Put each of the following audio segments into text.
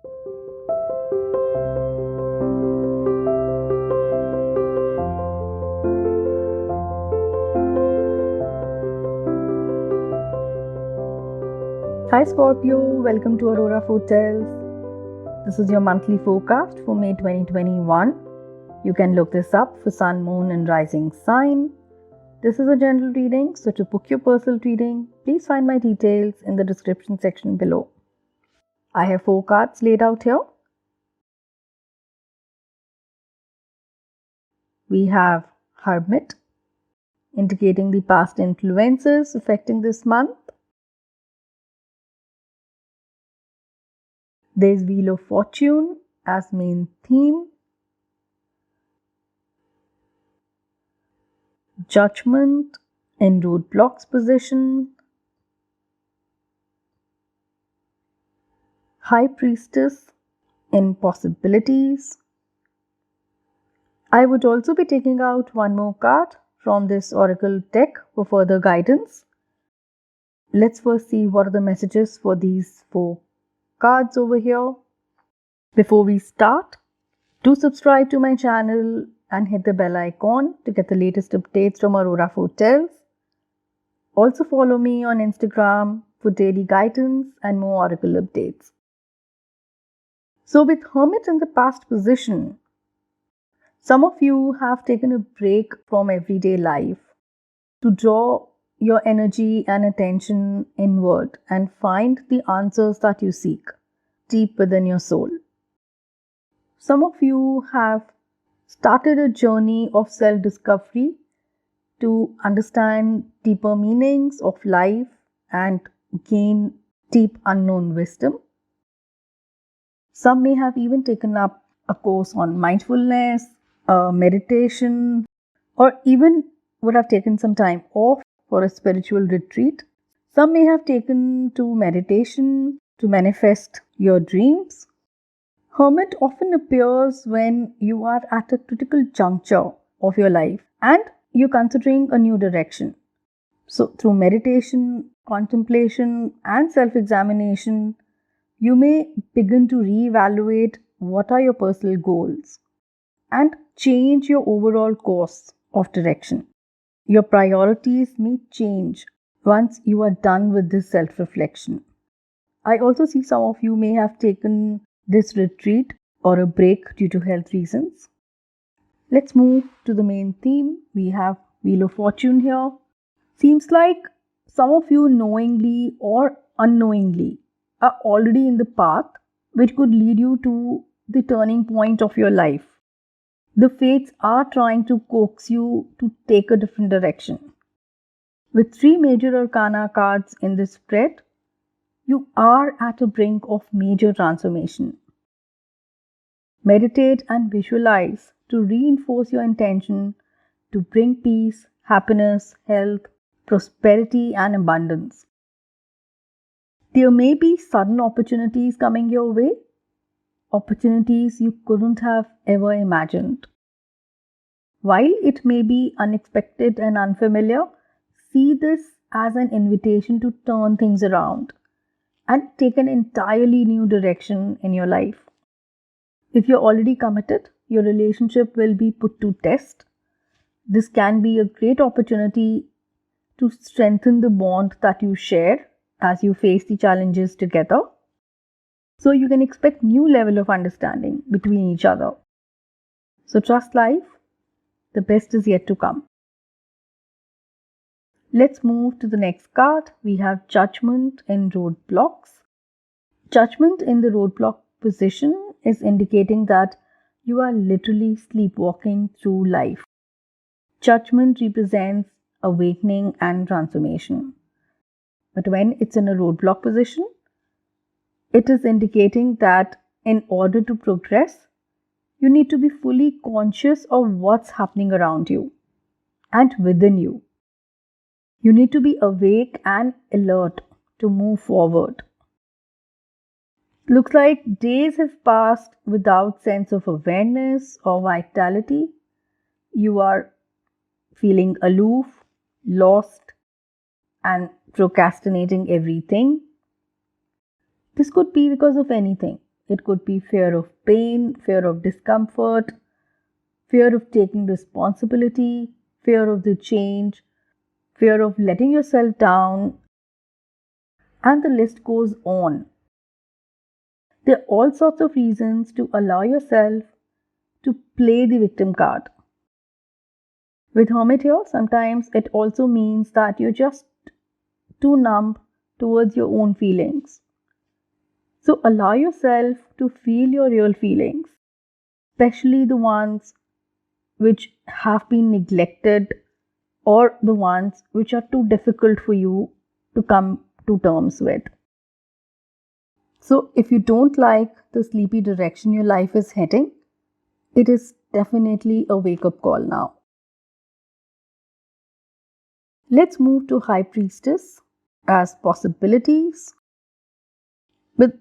Hi Scorpio, welcome to Aurora Foretells. This is your monthly forecast for May 2021. You can look this up for Sun, Moon and Rising sign. This is a general reading, so to book your personal reading, please find my details in the description section below. I have 4 cards laid out here. We have Hermit, indicating the past influences affecting this month. There's Wheel of Fortune as main theme. Judgment in roadblocks position. High Priestess in possibilities. I would also be taking out one more card from this oracle deck for further guidance. Let's first see what are the messages for these 4 cards over here. Before we start, do subscribe to my channel and hit the bell icon to get the latest updates from Aurora Foretells. Also follow me on Instagram for daily guidance and more oracle updates. So with Hermit in the past position, some of you have taken a break from everyday life to draw your energy and attention inward and find the answers that you seek deep within your soul. Some of you have started a journey of self-discovery to understand deeper meanings of life and gain deep unknown wisdom. Some may have even taken up a course on mindfulness, meditation, or even would have taken some time off for a spiritual retreat. Some may have taken to meditation to manifest your dreams. Hermit often appears when you are at a critical juncture of your life and you're considering a new direction. So through meditation, contemplation and self-examination, you may begin to reevaluate what are your personal goals and change your overall course of direction. Your priorities may change once you are done with this self-reflection. I also see some of you may have taken this retreat or a break due to health reasons. Let's move to the main theme. We have Wheel of Fortune here. Seems like some of you knowingly or unknowingly are already in the path which could lead you to the turning point of your life. The fates are trying to coax you to take a different direction. With 3 major arcana cards in this spread, you are at the brink of major transformation. Meditate and visualize to reinforce your intention to bring peace, happiness, health, prosperity, and abundance. There may be sudden opportunities coming your way, opportunities you couldn't have ever imagined. While it may be unexpected and unfamiliar, see this as an invitation to turn things around and take an entirely new direction in your life. If you're already committed, your relationship will be put to test. This can be a great opportunity to strengthen the bond that you share as you face the challenges together. So you can expect new level of understanding between each other. So trust life. The best is yet to come. Let's move to the next card. We have Judgment in roadblocks. Judgment in the roadblock position is indicating that you are literally sleepwalking through life. Judgment represents awakening and transformation. But when it's in a roadblock position, it is indicating that in order to progress, you need to be fully conscious of what's happening around you and within you. You need to be awake and alert to move forward. Looks like days have passed without sense of awareness or vitality. You are feeling aloof, lost, and procrastinating everything. This could be because of anything. It could be fear of pain, fear of discomfort, fear of taking responsibility, fear of the change, fear of letting yourself down, and the list goes on. There are all sorts of reasons to allow yourself to play the victim card. With Hermit here, sometimes it also means that you're just too numb towards your own feelings. So allow yourself to feel your real feelings, especially the ones which have been neglected or the ones which are too difficult for you to come to terms with. So if you don't like the sleepy direction your life is heading, it is definitely a wake-up call now. Let's move to High Priestess as possibilities. With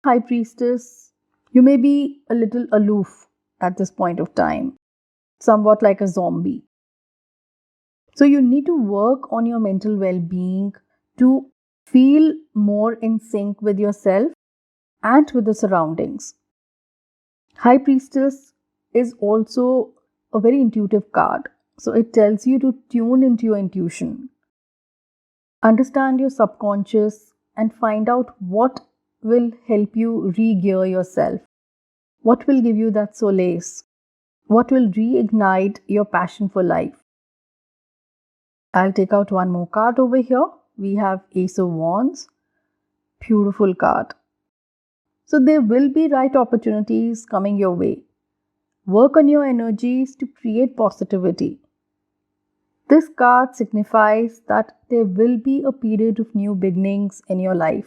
High Priestess, you may be a little aloof at this point of time, somewhat like a zombie. So you need to work on your mental well-being to feel more in sync with yourself and with the surroundings. High Priestess is also a very intuitive card. So it tells you to tune into your intuition, understand your subconscious, and find out what will help you re-gear yourself, what will give you that solace, what will reignite your passion for life. I'll take out one more card over here. We have Ace of Wands. Beautiful card. So there will be right opportunities coming your way. Work on your energies to create positivity. This card signifies that there will be a period of new beginnings in your life.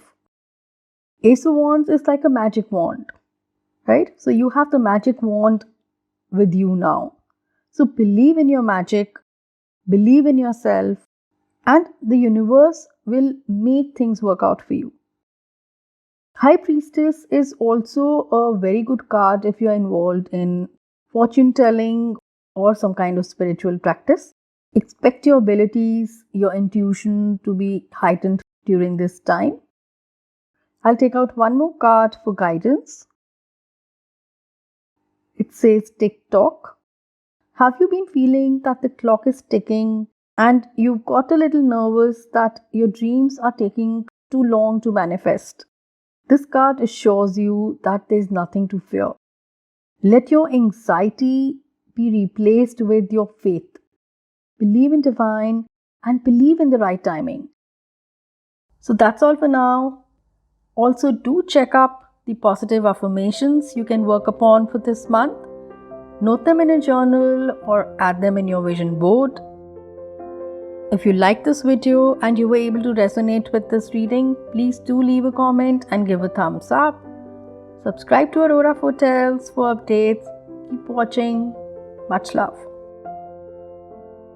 Ace of Wands is like a magic wand, right? So you have the magic wand with you now. So believe in your magic, believe in yourself, and the universe will make things work out for you. High Priestess is also a very good card if you are involved in fortune telling or some kind of spiritual practice. Expect your abilities, your intuition to be heightened during this time. I'll take out one more card for guidance. It says tick tock. Have you been feeling that the clock is ticking and you've got a little nervous that your dreams are taking too long to manifest? This card assures you that there's nothing to fear. Let your anxiety be replaced with your faith. Believe in divine and believe in the right timing. So that's all for now. Also, do check up the positive affirmations you can work upon for this month. Note them in a journal or add them in your vision board. If you like this video and you were able to resonate with this reading, please do leave a comment and give a thumbs up. Subscribe to Aurora Foretels for updates. Keep watching. Much love.